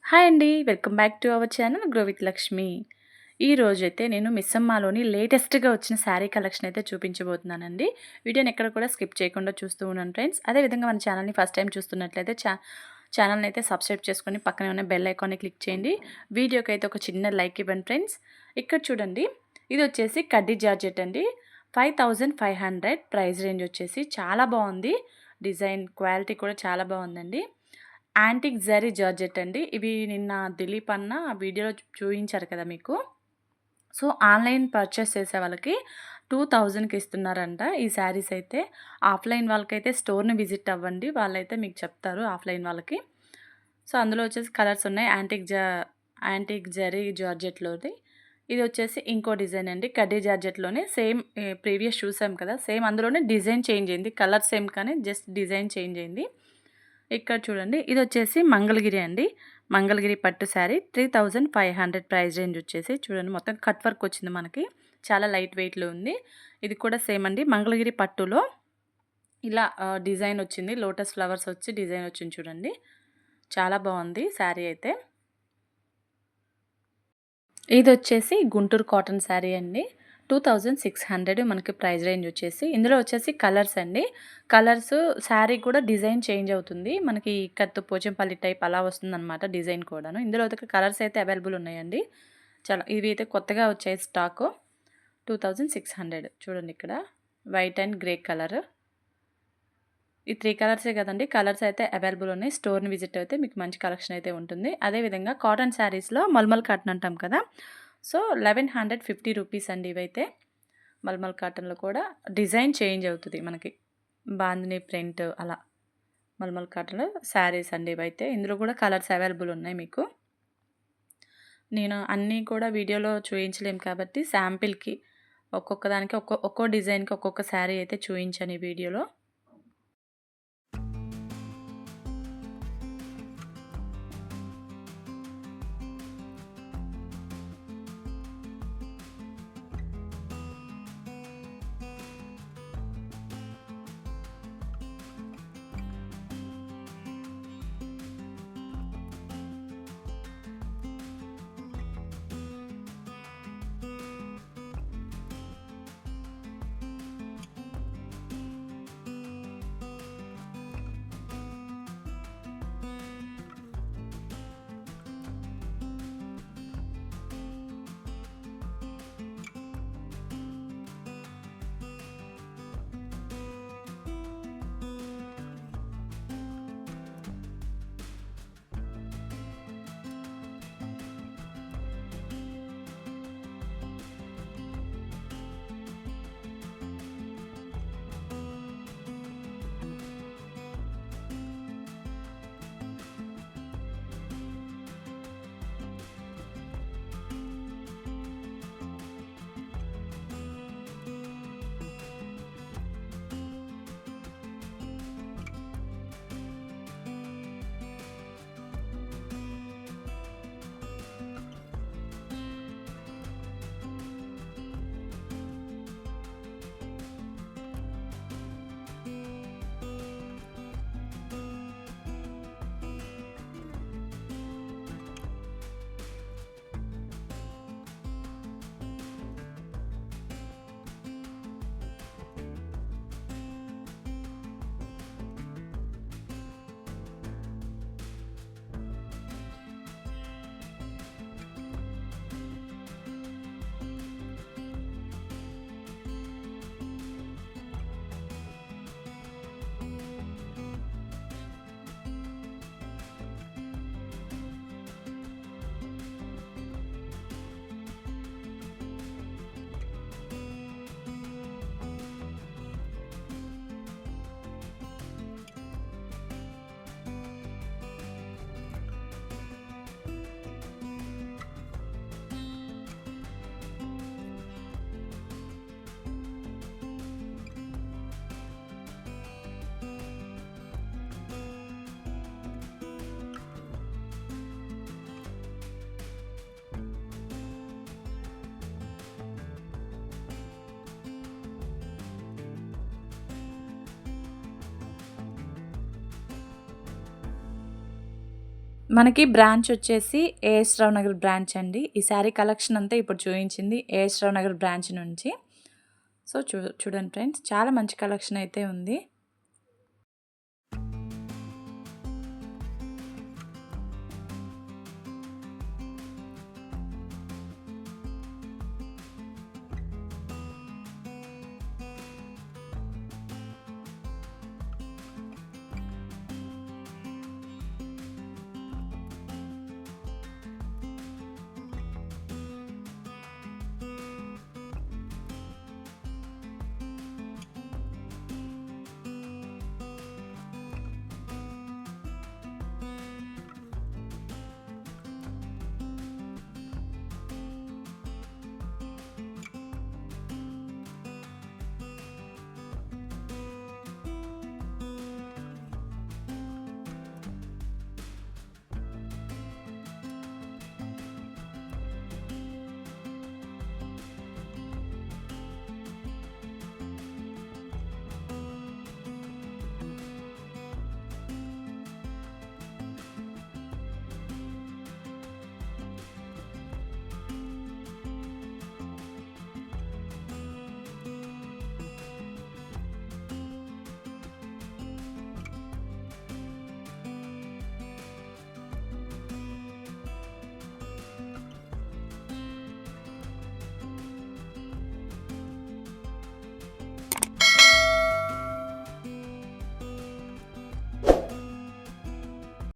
Hi అండి. Welcome back to our channel grow with Lakshmi. ఈరోజైతే నేను మిస్సమ్మాలోని లేటెస్ట్‌గా వచ్చిన శారీ కలెక్షన్ అయితే చూపించబోతున్నానండి. వీడియోని ఎక్కడ కూడా స్కిప్ చేయకుండా చూస్తూ ఉండండి ఫ్రెండ్స్. అదేవిధంగా మన ఛానల్‌ని ఫస్ట్ టైం చూస్తున్నట్లయితే ఛానల్‌ని అయితే సబ్స్క్రైబ్ చేసుకొని పక్కనే ఉన్న బెల్ ఐకాన్‌ని క్లిక్ చేయండి. వీడియోకైతే ఒక చిన్న లైక్ ఇవ్వండి ఫ్రెండ్స్. ఇక్కడ చూడండి, ఇది వచ్చేసి కడ్డీ జార్జెట్ అండి. 5500 ప్రైస్ రేంజ్ వచ్చేసి చాలా బాగుంది. డిజైన్ క్వాలిటీ కూడా చాలా బాగుందండి. యాంటిక్ జరీ జార్జెట్ అండి. ఇవి నిన్న దిలీప్ అన్న వీడియోలో చూయించారు కదా మీకు. సో, ఆన్‌లైన్ పర్చేస్ చేసే వాళ్ళకి 2000కి ఇస్తున్నారంట ఈ శారీస్ అయితే. ఆఫ్‌లైన్ వాళ్ళకైతే స్టోర్‌ని విజిట్ అవ్వండి. వాళ్ళైతే మీకు చెప్తారు ఆఫ్‌లైన్ వాళ్ళకి. సో, అందులో వచ్చేసి కలర్స్ ఉన్నాయి. యాంటిక్ జరీ జార్జెట్‌లోది. ఇది వచ్చేసి ఇంకో డిజైన్ అండి. కడ్డీ జార్జెట్‌లోనే సేమ్ ప్రీవియస్ చూసాం కదా! సేమ్ అందులోనే డిజైన్ చేంజ్ అయింది. కలర్ సేమ్ కానీ జస్ట్ డిజైన్ చేంజ్ అయింది. ఇక్కడ చూడండి, ఇదొచ్చేసి మంగళగిరి అండి. మంగళగిరి పట్టు శారీ 3500 ప్రైస్ రేంజ్ వచ్చేసి చూడండి, మొత్తం కట్ వర్క్ వచ్చింది మనకి. చాలా లైట్ వెయిట్‌లో ఉంది. ఇది కూడా సేమ్ అండి. మంగళగిరి పట్టులో ఇలా డిజైన్ వచ్చింది. లోటస్ ఫ్లవర్స్ వచ్చి డిజైన్ వచ్చింది చూడండి. చాలా బాగుంది శారీ అయితే. ఇదొచ్చేసి గుంటూరు కాటన్ శారీ అండి. 2600 మనకి ప్రైస్ రేంజ్ వచ్చేసి. ఇందులో వచ్చేసి కలర్స్ అండి. కలర్స్ శారీ కూడా డిజైన్ చేంజ్ అవుతుంది. మనకి ఇక్కత్తు పోచంపల్లి టైప్ అలా వస్తుందనమాట డిజైన్ కూడాను. ఇందులో అయితే కలర్స్ అయితే అవైలబుల్ ఉన్నాయండి. చాలా ఇవి అయితే కొత్తగా వచ్చాయి స్టాకు. 2600 చూడండి ఇక్కడ వైట్ అండ్ గ్రే కలర్. ఈ 3 కలర్సే కదండి. కలర్స్ అయితే అవైలబుల్ ఉన్నాయి. స్టోర్‌ని విజిట్ అయితే మీకు మంచి కలెక్షన్ అయితే ఉంటుంది. అదేవిధంగా కాటన్ శారీస్‌లో మల్మల్ కాటన్ అంటాం కదా! సో, 1150 రూపీస్ అండి ఇవైతే. మల్మల్ కాటన్‌లో కూడా డిజైన్ చేంజ్ అవుతది మనకి. బాందిని ప్రింట్ అలా. మల్మల్ కాటన్‌లో శారీస్ అండి ఇవైతే. ఇందులో కూడా కలర్స్ అవైలబుల్ ఉన్నాయి మీకు. నేను అన్నీ కూడా వీడియోలో చూయించలేము కాబట్టి శాంపిల్‌కి ఒక్కొక్క దానికి ఒక్కో డిజైన్‌కి ఒక్కొక్క శారీ అయితే చూయించాను ఈ వీడియోలో. మనకి బ్రాంచ్ వచ్చేసి ఏఎస్ రావు నగర్ బ్రాంచ్ అండి. ఈ శారీ కలెక్షన్ అంతా ఇప్పుడు చూయించింది ఏఎస్ రావు నగర్ బ్రాంచ్ నుంచి. సో చూడండి ఫ్రెండ్స్, చాలా మంచి కలెక్షన్ అయితే ఉంది.